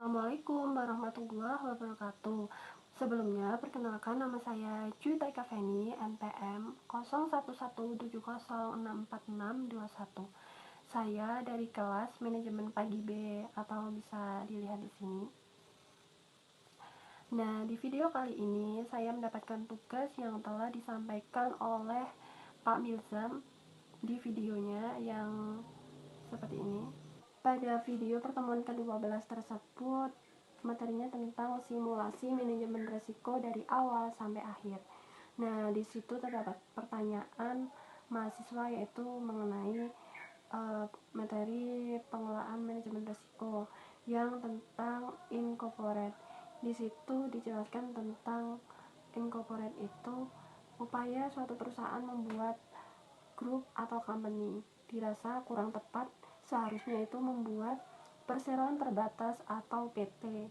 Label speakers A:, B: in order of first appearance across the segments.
A: Assalamualaikum warahmatullahi wabarakatuh. Sebelumnya, perkenalkan nama saya Juita Kaveni, NPM 0117064621. Saya dari kelas manajemen pagi B atau bisa dilihat di sini. Nah, di video kali ini saya mendapatkan tugas yang telah disampaikan oleh Pak Milzam di videonya yang seperti ini. Pada video pertemuan ke-12 tersebut, materinya tentang simulasi manajemen risiko dari awal sampai akhir. Nah, di situ terdapat pertanyaan mahasiswa yaitu mengenai materi pengelolaan manajemen risiko yang tentang incorporate. Di situ dijelaskan tentang incorporate itu upaya suatu perusahaan membuat grup atau company. Dirasa kurang tepat, seharusnya itu membuat perseroan terbatas atau PT.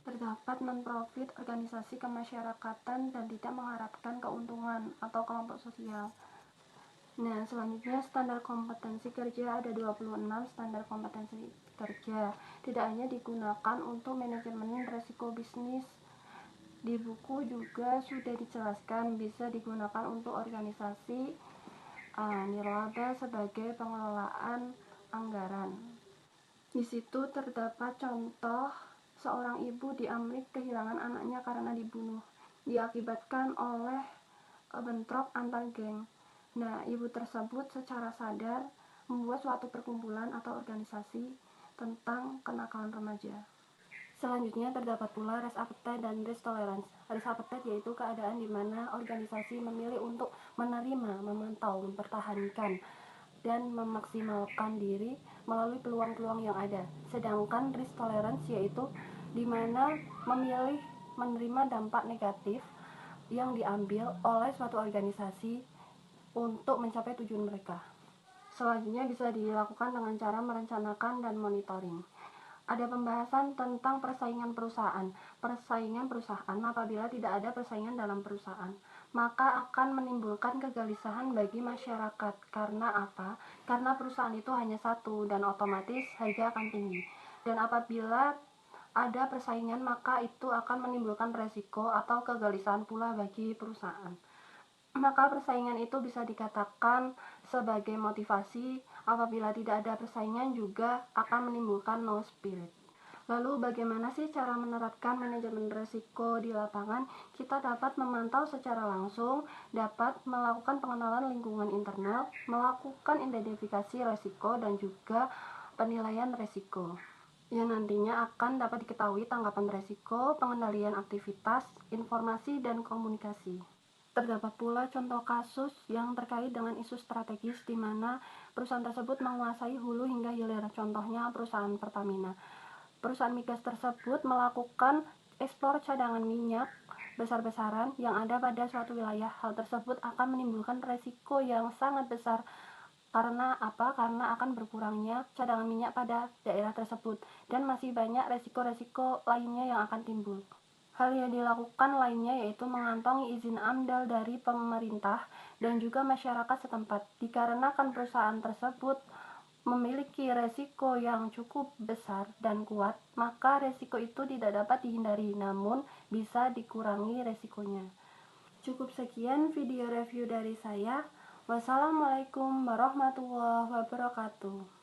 A: Terdapat non-profit, organisasi kemasyarakatan, dan tidak mengharapkan keuntungan atau kelompok sosial. Nah, selanjutnya standar kompetensi kerja ada 26 standar kompetensi kerja. Tidak hanya digunakan untuk manajemen risiko bisnis. Di buku juga sudah dijelaskan bisa digunakan untuk organisasi nirlaba sebagai pengelolaan anggaran. Di situ terdapat contoh seorang ibu di Amerika kehilangan anaknya karena dibunuh, diakibatkan oleh bentrok antar geng. Nah, ibu tersebut secara sadar membuat suatu perkumpulan atau organisasi tentang kenakalan remaja. Selanjutnya terdapat pula risk appetite dan risk tolerance. Risk appetite yaitu keadaan di mana organisasi memilih untuk menerima, memantau, mempertahankan, dan memaksimalkan diri melalui peluang-peluang yang ada. Sedangkan risk tolerance yaitu di mana memilih menerima dampak negatif yang diambil oleh suatu organisasi untuk mencapai tujuan mereka. Selanjutnya bisa dilakukan dengan cara merencanakan dan monitoring. Ada pembahasan tentang persaingan perusahaan. Persaingan perusahaan apabila tidak ada persaingan dalam perusahaan, maka akan menimbulkan kegelisahan bagi masyarakat. Karena apa? Karena perusahaan itu hanya satu dan otomatis harga akan tinggi. Dan apabila ada persaingan, maka itu akan menimbulkan resiko atau kegelisahan pula bagi perusahaan. Maka persaingan itu bisa dikatakan sebagai motivasi. Apabila tidak ada persaingan juga akan menimbulkan no spirit. Lalu bagaimana sih cara menerapkan manajemen risiko di lapangan? Kita dapat memantau secara langsung, dapat melakukan pengenalan lingkungan internal, melakukan identifikasi risiko, dan juga penilaian risiko yang nantinya akan dapat diketahui tanggapan risiko, pengendalian aktivitas, informasi, dan komunikasi. Terdapat pula contoh kasus yang terkait dengan isu strategis di mana perusahaan tersebut menguasai hulu hingga hilir. Contohnya perusahaan Pertamina. Perusahaan migas tersebut melakukan ekspor cadangan minyak besar-besaran yang ada pada suatu wilayah. Hal tersebut akan menimbulkan resiko yang sangat besar. Karena apa? Karena akan berkurangnya cadangan minyak pada daerah tersebut dan masih banyak resiko-resiko lainnya yang akan timbul. Hal yang dilakukan lainnya yaitu mengantongi izin AMDAL dari pemerintah dan juga masyarakat setempat. Dikarenakan perusahaan tersebut memiliki resiko yang cukup besar dan kuat, maka resiko itu tidak dapat dihindari, namun bisa dikurangi resikonya. Cukup sekian video review dari saya. Wassalamualaikum warahmatullahi wabarakatuh.